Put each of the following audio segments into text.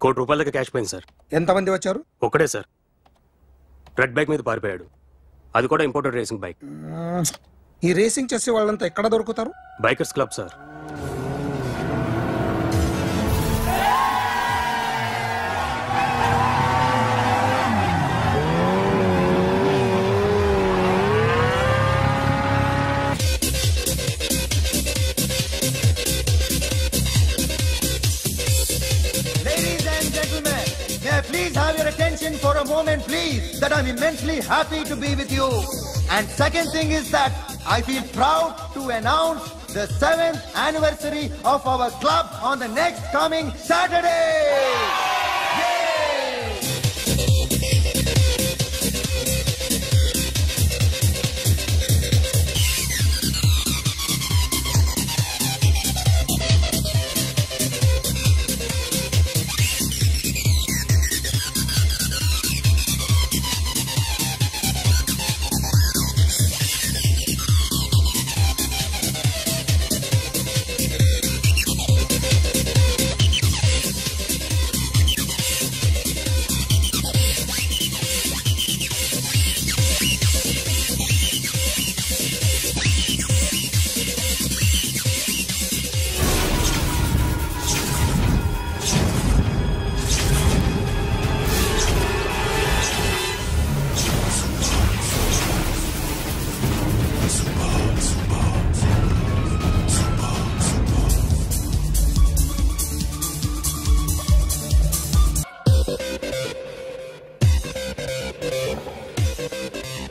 ₹1 కోటి దాకా క్యాష్ పోయింది సార్. ఎంతమంది వచ్చారు? ఒక్కడే సార్, రెడ్ బైక్ మీద పారిపోయాడు. అది కూడా ఇంపోర్టెడ్ రేసింగ్ బైక్. ఈ రేసింగ్ చేసే వాళ్ళంతా ఎక్కడ దొరుకుతారు? Bikers club sir. Please have your attention for a moment, please, that I'm immensely happy to be with you. And second thing is that I feel proud to announce the 7th anniversary of our club on the next coming Saturday.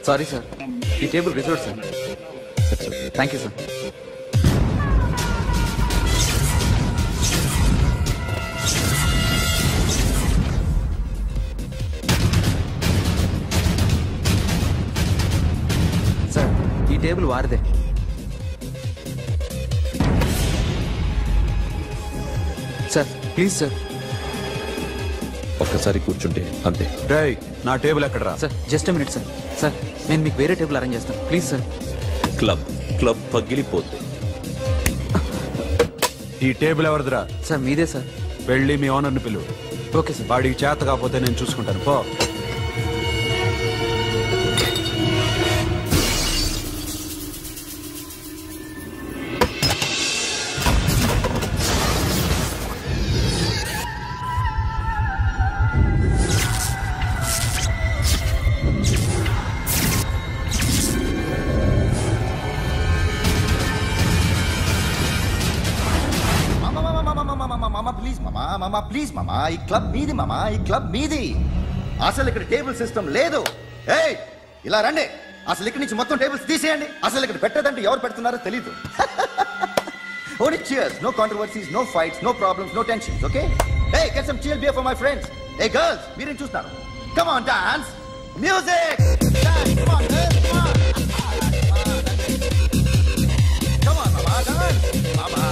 Sorry sir, ఈ table reserve sir. Thank you sir. Sir, ఈ table వారిదే. Sir please sir. ఒక్కసారి కూర్చుంటే అంతే. రేయ్, నా table ఎక్కడ రా? Sir just minute sir. Sir నేను మీకు వేరే టేబుల్ అరేంజ్ చేస్తాను ప్లీజ్ సార్. క్లబ్ పగిలిపోద్ది. ఈ టేబుల్ ఎవరిదిరా? సార్ మీదే సార్. వెళ్ళి మీ ఓనర్ని పిలువు. Okay sir. వాడికి చేత కాకపోతే నేను చూసుకుంటాను. పో. ప్లీజ్ మామా, ఈ క్లబ్ మీది మామా, ఈ క్లబ్ మీది. అసలు ఇక్కడ టేబుల్ సిస్టమ్ లేదు. ఏయ్, ఇలా రండి. అసలు ఇక్కడ నుంచి మొత్తం టేబుల్స్ తీసేయండి. అసలు ఇక్కడ పెట్టదంటే ఎవరు పెడుతున్నారో తెలీదు. Only cheers, no controversies, no fights, no problems, no tensions, okay? Hey, get some chill beer for my friends. Hey girls, మీరేం చూస్తున్నారు? Come on, dance. Music. Dance, come on, girls, come on. Come on, mama, dance. Mama.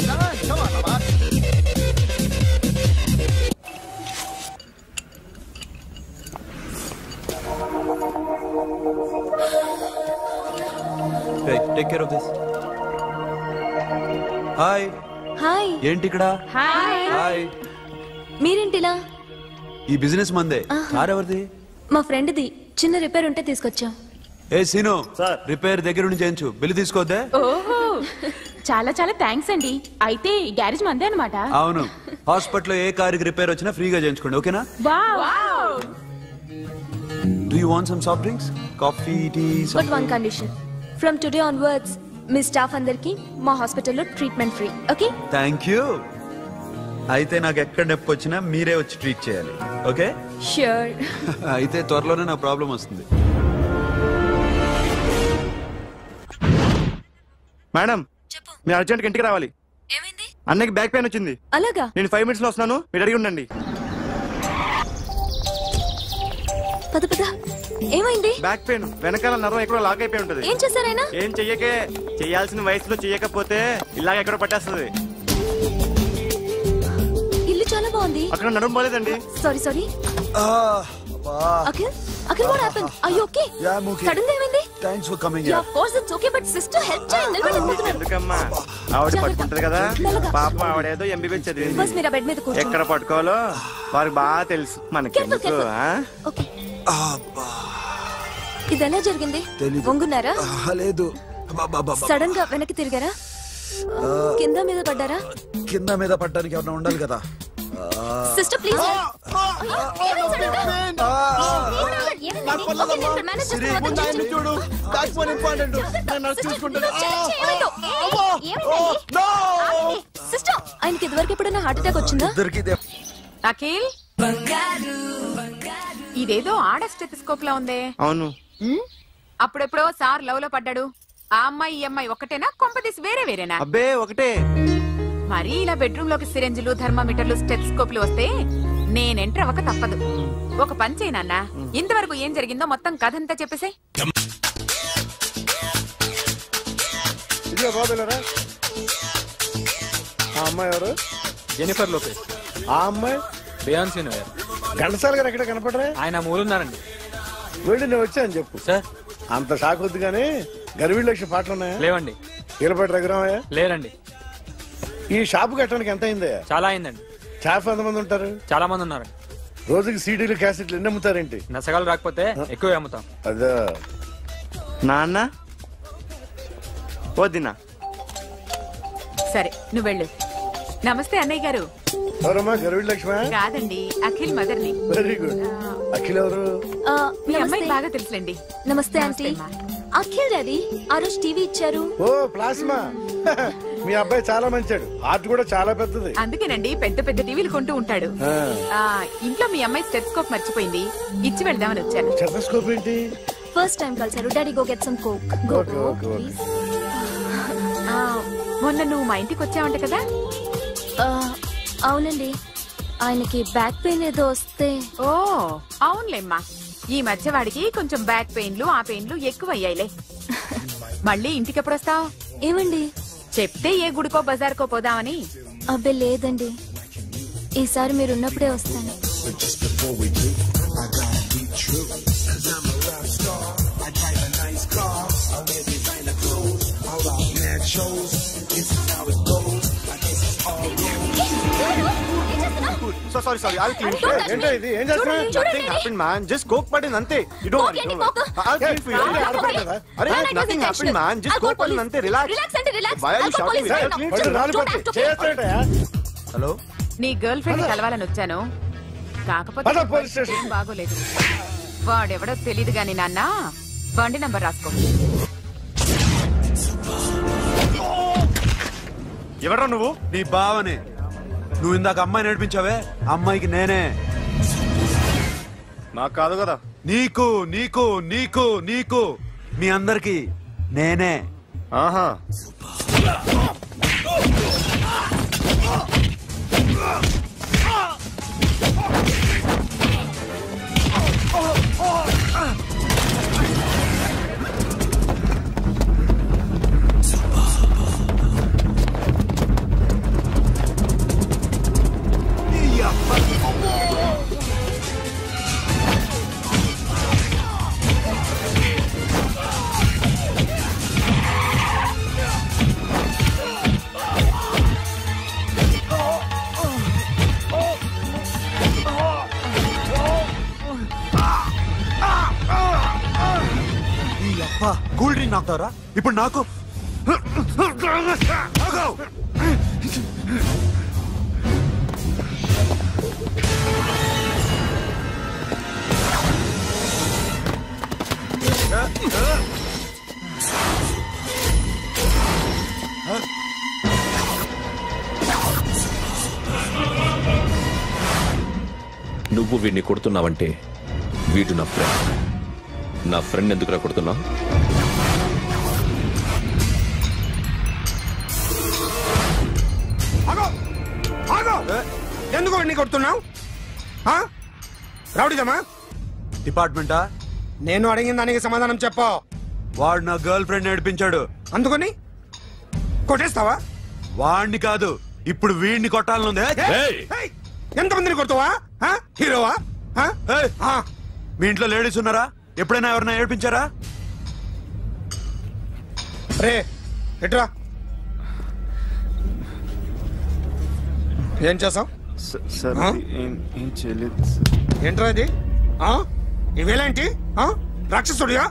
Dance, come on, mama. Hey, take care of this. Hi. Hi. ఏంటి ఇక్కడ? Hi. మీరేంటిలా? ఈ business మందే. Car ఎవరిది? మా ఫ్రెండ్ది. చిన్న repair ఉంటే తీసుకొచ్చాం. ఏ సీను, రిపేర్ దగ్గర నుండి చేయించు. బిల్లు తీసుకోద్దే. ఓహో, చాలా చాలా థ్యాంక్స్ అండి. అయితే ఈ గ్యారేజ్ మందే అన్నమాట. అవును. హాస్పిటల్లో ఏ కారుకి రిపేర్ వచ్చినా ఫ్రీగా చేయించుకోండి, ఓకేనా? Wow. Do you want some soft drinks? Coffee, tea, But one condition. From today onwards, me staff అందరికి మా హాస్పిటల్లో treatment free. Okay? Thank you. అయితే నాకు ఎక్కడ నొప్పి వచ్చినా మీరే వచ్చి ట్రీట్ చేయాలి, ఓకే? ష్యూర్. అయితే త్వరలోనే నా ప్రాబ్లం వస్తుంది. మేడం, మీరు అర్జెంట్గా ఇంటికి రావాలి. ఏమైంది? అన్నకి బ్యాక్ పెయిన్ వచ్చింది. అలాగా? నేను 5 minutes లో వస్తున్నాను, మీరు అడిగి ఉండండి. పద పద. ఏమైంది? బ్యాక్ పెయిన్, వెనకాల నరం ఎక్కడో లాక్ అయిపోయి ఉంటది. ఏం చేశారైనా? ఏం చెయ్యకే. చెయ్యాల్సిన వయసులో చెయ్యకపోతే ఇలాగ ఎక్కడో పట్టేస్తుంది. ఇల్లు చాలా బాగుంది. అక్కడ నడుము పోలేదండి. Sorry. Akhil, what happened? Are you okay? Sudden గా ఏమైంది? Thanks for coming yeah of course it's okay but sister help చేయండి నిలబడకపోతున్నారు. ఎందుకమ్మా ఆవిడ పట్టుకుంటది కదా పాపం, ఆవిడేదో ఎంబీబీఎస్ చదివింది. బస్ మీరు బెడ్ మీద కూర్చోండి. ఎక్కడ పట్టుకోవాలో వారికి బాగా తెలుసు, మనకెందుకు? ఓకే ఇది ఎలా జరిగింది? వంగున్నారా? లేదు, సడన్ గా వెనక్కి తిరిగారా? కింద మీద పడ్డారా? కింద మీద పడ్డానికి ఏమన్నా ఉండాలి కదా. సిస్టర్ ప్లీజ్ సిస్టర్ ఆయనకి ఇదివరకు ఎప్పుడైనా హార్ట్ అటాక్ వచ్చిందా? అఖిల్ ఇదేదో ఆడ స్టెథోస్కోప్ లా ఉందే. అవును. అప్పుడెప్పుడో సార్ లవ్ లో పడ్డాడు. ఆ అమ్మాయి ఈ అమ్మాయి ఒకటేనా, కొంపదీసి వేరే వేరేనా? అబ్బే ఒకటే. మరి ఇలా బెడ్రూమ్ లోకి సిరెంజులు, థర్మామీటర్లు, స్టెథోస్కోప్లు వస్తే నేను ఎంటర్ అవ్వక తప్పదు. ఒక పని చేయి నాన్న, ఇంతవరకు ఏం జరిగిందో మొత్తం కథ అంతా చెప్పేసాయి. ఆ అమ్మాయి ఎవరు? Jennifer Lopez. ఆ అమ్మాయి బియాన్సీ నోయర్. ఘంటసాల గారు ఎక్కడ కనపడరా? ఆయన మూలున్నారండి. వెళ్ళి నేను వచ్చాను చెప్పు సార్. అంత షాక్ వద్దు కానీ గర్వీ లక్ష్య పాటలు ఉన్నాయా? లేవండి. ఈలపాటి రఘురామయ్య లేరండి. ఈ షాపు కట్టడానికి ఎంత అయిందా? చాలా అయిందండి. స్టాఫ్ ఎంతమంది ఉంటారు? చాలా మంది ఉన్నారండి. రోజుకి సీడీలు క్యాసెట్లు ఎన్ని అమ్ముతారేంటి? నసగాలు రాకపోతే ఎక్కువ అమ్ముతాం. అదే నాన్న వద్దినా. సరే నువ్వు వెళ్ళు. నమస్తే అన్నయ్య గారు. ఎవరమ్మా? గర్వీ లక్ష్మ? కాదండి, అఖిల్ మదర్ ని. Very good. అఖిల్ ఎవరు? మీ అమ్మాయి బాగా తెలుసులేండి. నమస్తే ఆంటీ. అఖిల్ డాడీ ఆ రోజు టీవీ ఇచ్చారు. ఓ ప్లాస్మా. మీ అబ్బాయి చాలా మంచాడు. ఆర్ట్ కూడా చాలా పెద్దది. అందుకేనండి పెద్ద పెద్ద టీవీలు కొంటూ ఉంటాడు. ఇంట్లో మీ అమ్మాయి స్టెథోస్కోప్ మర్చిపోయింది, ఇచ్చి వెళ్దామని వచ్చాను. స్టెథోస్కోప్ ఏంటి? ఫస్ట్ టైం కలిసారు. Daddy go get some coke. Go please. మొన్న నువ్వు మా ఇంటికి వచ్చావంట కదా? అవునండి, ఆయనకి బ్యాక్ పెయిన్ ఏదో వస్తే. ఓ అవునులేమ్మా, ఈ మధ్య వాడికి కొంచెం బ్యాక్ పెయిన్లు ఆ పెయిన్లు ఎక్కువ అయ్యాయిలే. మళ్ళీ ఇంటికి ఎప్పుడు వస్తావు? ఏమండి చెప్తే ఏ గుడికో బజార్కో పోదామని. అబ్బే లేదండి, ఈసారి మీరున్నప్పుడే వస్తాను. Sorry, I'll clean it. ఏంటో ఇది? ఏం చేస్తున్నా? Nothing happened, man. Just coke పడింది అంతే. You don't worry. I'll clean for you. అరే nothing happened, man. Just coke పడింది అంతే. Relax. Why are you shouting? Hello, నీ గర్ల్ ఫ్రెండ్ కలవాలని వచ్చాను, కాకపోతే ఏం బాగోలేదు. వాడెవడో తెలీదు గాని నాన్న, బండి నంబర్ రాసుకో. ఎవరా నువ్వు? నీ బావనే. నువ్వు ఇందాక అమ్మాయి నడిపించావే, అమ్మాయికి నేనే. నాకు కాదు కదా. నీకు నీకు నీకు నీకు మీ అందరికి నేనే. ఆహా. కూల్ డ్రింక్ నాకుతారా ఇప్పుడు? నాకు నువ్వు వీడిని కొడుతున్నావంటే వీడు నా ఫ్రెండ్. నా ఫ్రెండ్ ఎందుకురా కొడుతున్నావు? ఎందుకు వాడిని కొడుతున్నావు? రౌడీజమా? డిపార్ట్మెంటా? నేను అడిగిన దానికి సమాధానం చెప్పు. వాడు నా గర్ల్ ఫ్రెండ్ నడిపించాడు. అందుకని కొట్టేస్తావా? వాడిని కాదు, ఇప్పుడు వీడిని కొట్టాలనుంది. ఎంతమందిని కొడతావా? హీరోవా? మీ ఇంట్లో లేడీస్ ఉన్నారా? ఎప్పుడైనా ఎవరైనా ఏడిపించారా? రే ఎట్రా ఏం చేసావు? సార్ ఆ? ఏం చేయలేదు సార్. ఏంట్రా ఇది? ఇవేలాంటి రాక్షసుడియా?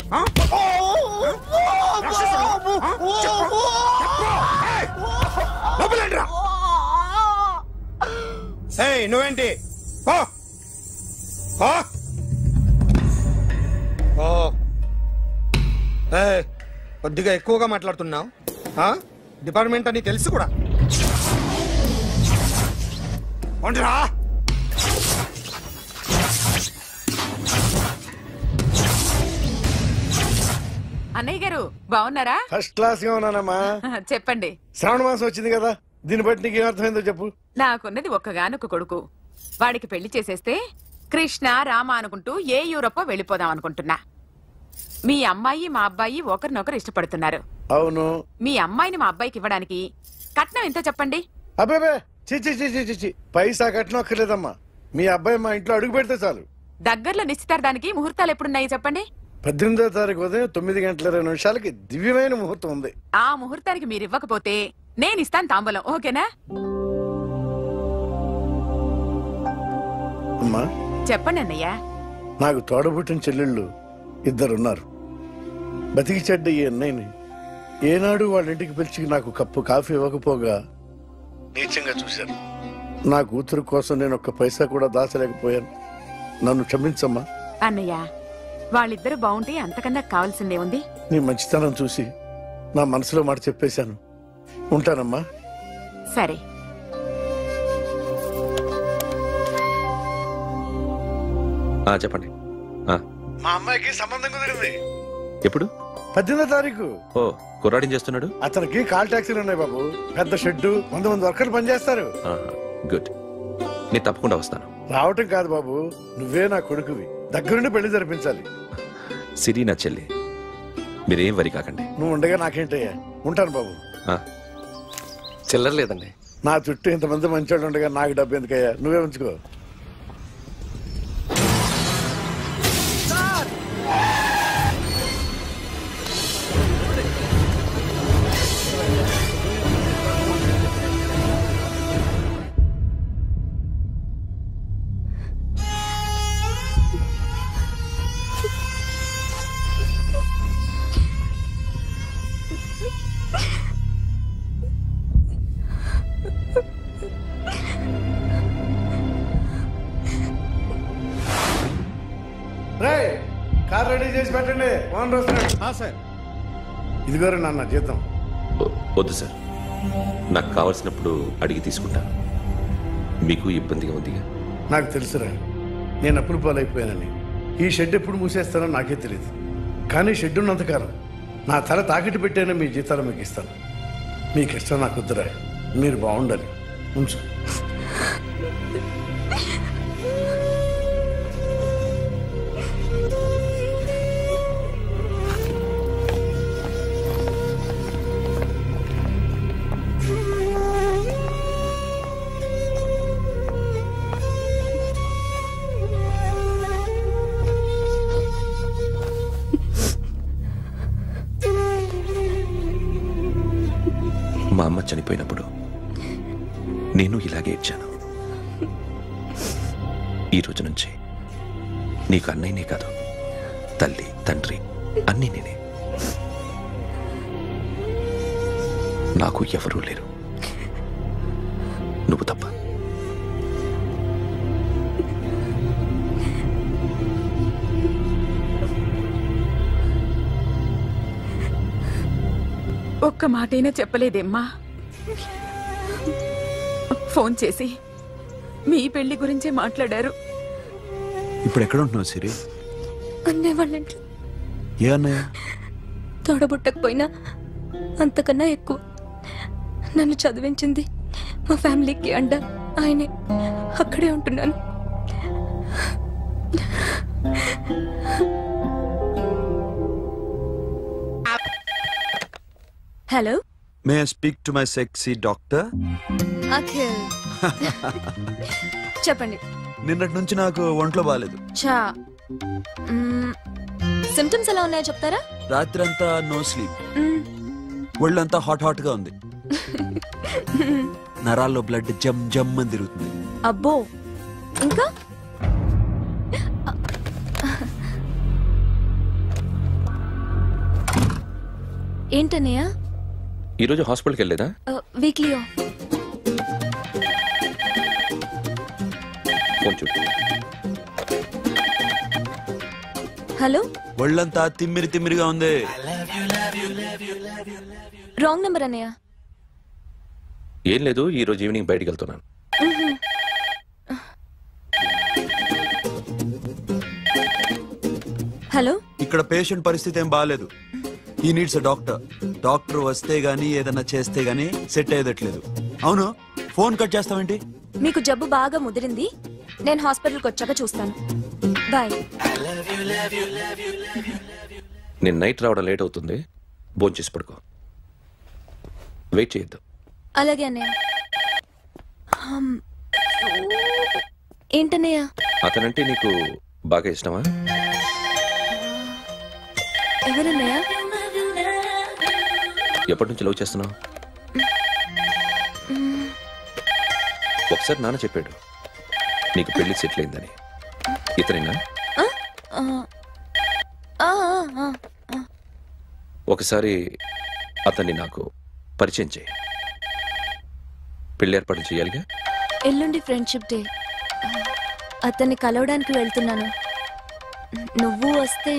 నువ్వేంటి? కొద్దిగా ఎక్కువగా మాట్లాడుతున్నావు. డిపార్ట్మెంట్ అని తెలుసు కూడా. ఒంటరా అన్నయ్య గారు బాగున్నారా? ఫస్ట్ క్లాస్ గా ఉన్నానమ్మా. చెప్పండి. శ్రావణ మాసం వచ్చింది కదా, దీన్ని బట్టి నీకు ఏమర్థమైందో చెప్పు. నాకున్నది ఒక్కగానొక్క కొడుకు. వాడికి పెళ్లి చేసేస్తే కృష్ణ రామ అనుకుంటూ ఏ యూరోపో వెళ్ళిపోదాం అనుకుంటున్నా. మీ అమ్మాయి మా అబ్బాయి ఒకరినొకరు ఇష్టపడుతున్నారు. అవును. మీ అమ్మాయిని మా అబ్బాయికి ఇవ్వడానికి కట్నం ఎంతో చెప్పండి. అబ్బే చిచి పైసా కట్నం అక్కర్లేదమ్మా. మీ అబ్బాయి మా ఇంట్లో అడుగు పెడితే చాలు. దగ్గరలో నిశ్చితార్థానికి ముహూర్తాలు ఎప్పుడున్నాయి చెప్పండి. 18వ తారీఖు ఉదయం 9:20 దివ్యమైన ముహూర్తం ఉంది. ఆ ముహూర్తానికి మీరు ఇవ్వకపోతే నేను ఇస్తాను తాంబూలం. ఓకేనా? అమ్మా చెప్పండి అన్నయ్య. నాకు తోడబుట్టిన చెల్లెళ్ళు 2 ఉన్నారు. బతికి చెడ్డ ఈ అన్నయ్యని ఏనాడు వాళ్ళ ఇంటికి పిలిచి నాకు కప్పు కాఫీ ఇవ్వకపోగా నీచంగా చూశాను. నా కూతురు కోసం నేను ఒక్క పైసా కూడా దాచలేకపోయాను. నన్ను క్షమించమ్మా. అన్నయ్య, వాళ్ళిద్దరు బాగుంటే అంతకన్నా కావాల్సిందే ఉంది. నీ మంచితనం చూసి నా మనసులో మాట చెప్పేశాను. ఉంటానమ్మా. సరే. చెప్పండి. మా అమ్మాయికి సంబంధం కుదిరింది. ఎప్పుడు? 18వ తారీఖు. ఓ, కుర్రాడేం చేస్తున్నాడు? అతనికి కాల్ టాక్సీలు ఉన్నాయి బాబు. పెద్ద షెడ్డు, 100 మంది వర్కర్లు పనిచేస్తారు. గుడ్. నేను తప్పకుండా వస్తాను. రావటం కాదు బాబు, నువ్వే నా కొడుకువి. దగ్గరుండి పెళ్లి జరిపించాలి. సిరి నా చెల్లి, మీరేం వరి కాకండి. నువ్వు ఉండగా నాకేంటయ్యా. ఉంటాను బాబు. చిల్లర లేదండి. నా చుట్టూ ఇంతమంది మంచోళ్ళు ఉండగా నాకు డబ్బు ఎందుకయ్యా? నువ్వే ఉంచుకో. కార్ రెడీ చేసి పెట్టండి. ఓనర్ వస్తున్నాడు. సార్ ఇదిగోరు నాన్న జీతం. వద్దు సార్, నాకు కావాల్సినప్పుడు అడిగి తీసుకుంటాను. మీకు ఇబ్బందిగా ఉంది? నాకు తెలుసురా, నేను అప్పులు పాలైపోయానని. ఈ షెడ్ ఎప్పుడు మూసేస్తానో నాకే తెలియదు. కానీ షెడ్ ఉన్నంతకాలం నా తల తాకిట్టు పెట్టైనా మీ జీతాలు మీకు ఇస్తాను. మీ కష్టం నాకు వద్దురా. మీరు బాగుండాలి. ఉంచు. మా అమ్మ చనిపోయినప్పుడు నేను ఇలాగే ఇచ్చాను. ఈ రోజు నుంచి నీకు అన్నయ్యనే కాదు, తల్లి తండ్రి అన్నీ నేనే. నాకు ఎవరూ లేరు, నువ్వు తప్ప. ఒక్క మాటైనా చెప్పలేదేమ్మా? ఫోన్ చేసి మీ పెళ్లి గురించే మాట్లాడారు. ఇప్పుడు ఎక్కడ ఉంటున్నావు సిరి? అన్నయ్య వాళ్ళ ఇంట్లో. ఏ అన్నయ్య? తోడబుట్టకపోయినా అంతకన్నా ఎక్కువ నన్ను చదివించింది మా ఫ్యామిలీకి అండ ఆయనే. అక్కడే ఉంటున్నాను. Hello, may I speak to my sexy doctor? Akhil. చెప్పండి. నిన్నటి నుంచి నాకు ఒంట్లో బాగాలేదు. చా, సిమ్టమ్స్ ఎలా ఉన్నాయో చెప్తారా? రాత్రి అంతా నో స్లీప్, ఒళ్ళంతా హాట్ గా ఉంది. నరాల్లో బ్లడ్ జమ్ జమ్ అని తిరుగుతుంది. అబ్బో, ఇంకా ఏంటన్నయ్య? ఈరోజు హాస్పిటల్కి వెళ్ళలేదా? వీక్లీ ఫోన్ చూడు. హలో, ఒళ్ళంతా తిమ్మిరిగా ఉంది. రాంగ్ నెంబర్ అన్నయ్య. ఏం లేదు, ఈరోజు ఈవినింగ్ బయటికి వెళ్తున్నాను. హలో, ఇక్కడ పేషెంట్ పరిస్థితి ఏం బాగాలేదు. ఈ నీడ్స్ డాక్టర్. డాక్టర్ వస్తే గానీ ఏదన్నా చేస్తే గానీ సెట్ అయ్యేదట్లేదు. అవును, ఫోన్ కట్ చేస్తావేంటి? మీకు జబ్బు బాగా ముదిరింది, నేను హాస్పిటల్కి వచ్చాక చూస్తాను. బాయ్. నేను నైట్ రావడం లేట్ అవుతుంది, భోంచేసి పడుకో. వెయిట్ చేయొద్దు. అలాగే అన్నయ్య. ఏంటన్నయ్య? అతనంటే నీకు బాగా ఇష్టమా? ఎవరన్నయ్య? ఎప్పటి నుంచి లవ్ చేస్తున్నావు? ఒకసారి నాన్న చెప్పాడు నీకు పెళ్లి సెటిల్ అయిందని. ఇతనేనా? ఒకసారి అతన్ని నాకు పరిచయం చేయి. పెళ్లి ఏర్పాటు చేయాలిగా. ఎల్లుండి ఫ్రెండ్షిప్ డే, అతన్ని కలవడానికి వెళ్తున్నాను. నువ్వు వస్తే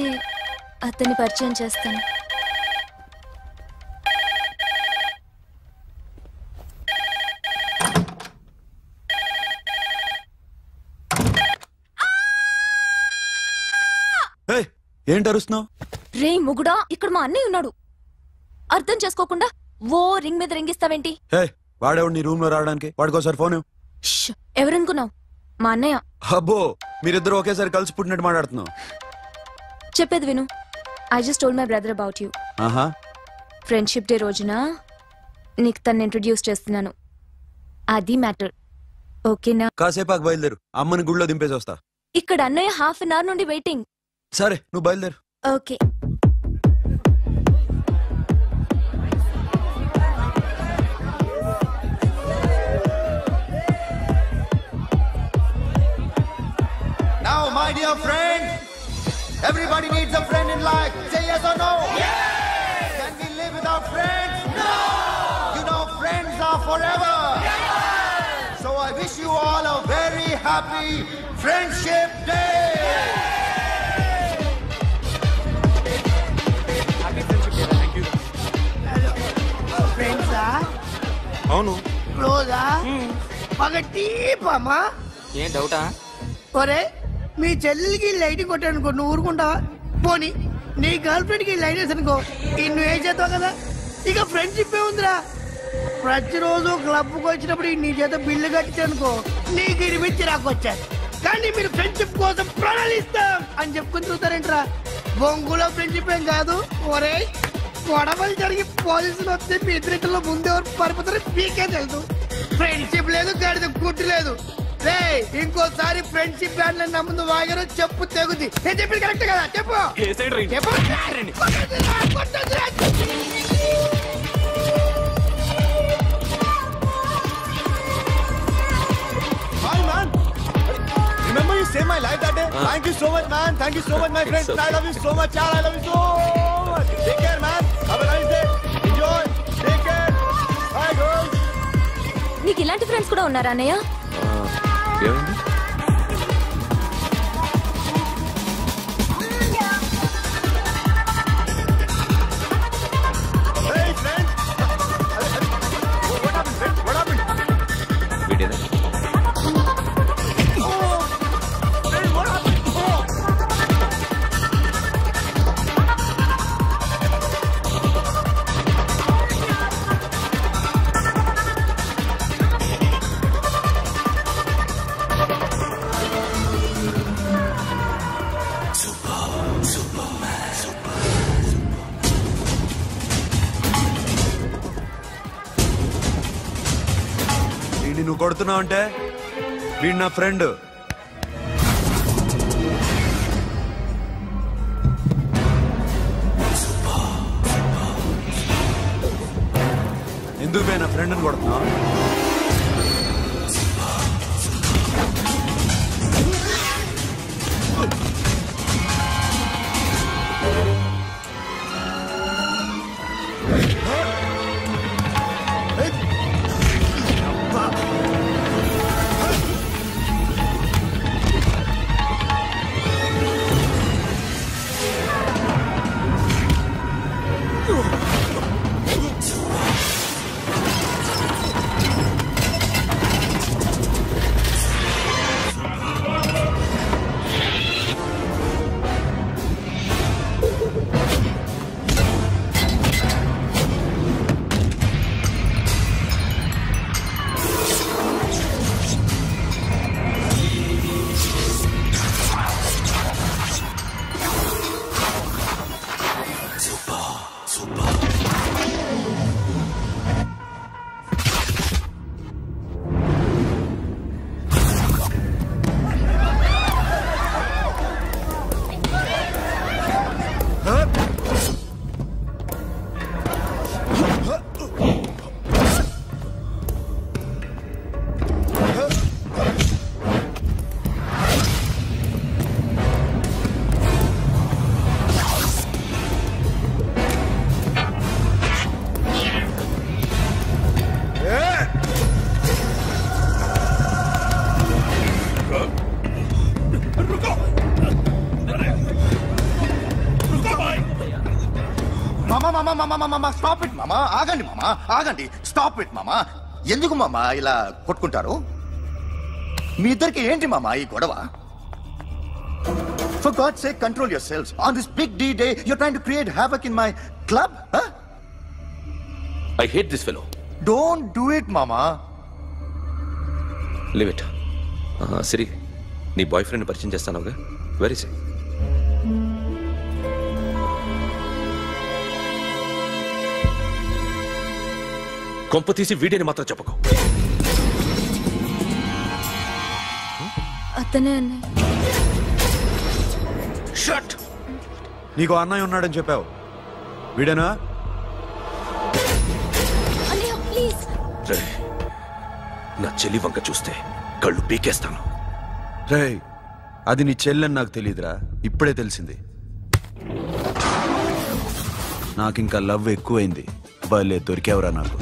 అతన్ని పరిచయం చేస్తాను. ఏంటి అరుస్తున్నావు? రే ముగుడా, ఇక్కడ మా అన్నయ్య ఉన్నాడు. అర్థం చేసుకోకుండా ఓ రింగ్ మీద రింగిస్తావేంటి? వాడేవాడు నీ రూమ్ లో రావడానికి? వాడికోసారి ఫోన్. ఎవరనుకున్నావు? మా అన్నయ్య. అబ్బో, మీరిద్దరు ఒకేసారి కలిసి పుట్టినట్టు మాట్లాడుతున్నావు. చెప్పేది విను. I just told my brother about you. Friendship day రోజున నీకు తను ఇంట్రొడ్యూస్ చేస్తున్నాను. అది మ్యాటర్. ఓకేనా? కాసేపాకు బయలుదేరు, అమ్మని గుళ్ళో దింపేసి వస్తా. ఇక్కడ అన్నయ్య హాఫ్ అన్ అవర్ నుండి వెయిటింగ్. సరే, నువ్వు బయలుదేరు. Okay. Now, my dear friends, everybody needs a friend in life. Say yes or no? Yes! Can we live without friends? No! You know, friends are forever. Yes! So I wish you all a very happy Friendship Day. Happy Friendship Day. Thank you. Friends, అవును. క్లోజా? ఒక టీపమ్మా? ఏం డౌటా? ఒరే, మీ చెల్లెలికి light కొట్టానుకో, నువ్వు ఊరుకుంటావా? పోనీ నీ girl friend కి లైట్ వేసానుకో, నువ్వు ఏం చేస్తావు కదా? ఇక ఫ్రెండ్షిప్ ఏ ఉందిరా. ప్రతిరోజు క్లబ్కి వచ్చినప్పుడు నీ చేత బిల్లు కట్టించనుకో, నీకు ఇరిమిచ్చి రాకొచ్చాను. కానీ మీరు ఫ్రెండ్షిప్ కోసం ప్రణాళిస్తాం అని చెప్పుకుని చూస్తారేంట్రా? బొంగులో ఫ్రెండ్షిప్ ఏం కాదు. ఒరే, గొడవలు జరిగి పోలీసులు వస్తే మీ ఇద్దరిలో ముందెవరు పరిపోతారో మీకే తెలుసు. ఫ్రెండ్షిప్ లేదు, గడిద గుడ్డు లేదు. ఇంకోసారి ఫ్రెండ్షిప్ బ్యాండ్ నమ్ముందు వాగారో చెప్పు తెగుద్ది. నేను చెప్పింది కరెక్ట్ కదా? చెప్పు. Remember you saved my life that day? Thank you so much, man. Thank you so much, my friend. I love you so much, yaar. I love you so much. Take care, man. Have a nice day. Enjoy. Take care. Bye, girls. నీకు ఇలాంటి friends కూడా ఉన్నారా అన్నయ్య? ఏమైంది? Hey, friend. What happened, friend? What happened? వీడేనా? నువ్వు కొడుతున్నావు అంటే వీడు నా ఫ్రెండ్. ఎందుకు నా ఫ్రెండ్ అని కొడుతున్నావు? స్టాప్ ఇట్ మామా, ఆగండి మామా, ఆగండి. స్టాప్ ఇట్ మామా. ఎందుకు మామా ఇలా కొట్టుకుంటారు? మీ ఇద్దరికి ఏంటి మామా ఈ గొడవ? For God's sake, control yourselves. On this big D day, you're trying to create havoc in my club? Huh? I hate this fellow. Don't do it, mama. Leave it. Siri, నీ బాయ్ ఫ్రెండ్ పరిచయం చేస్తానుగా. Very సే. కొంప తీసి వీడియోని మాత్రం చెప్పకు. అతనే అన్నయ్య. Shut. నీకు అన్నయ్య ఉన్నాడని చెప్పావు, వీడేనా? అన్నయ్య ప్లీజ్. నా చెల్లి వంక చూస్తే కళ్ళు పీకేస్తాను. రే, అది నీ చెల్లెని నాకు తెలియదురా, ఇప్పుడే తెలిసింది. నాకింకా లవ్ ఎక్కువైంది. భలే దొరికావురా నాకు.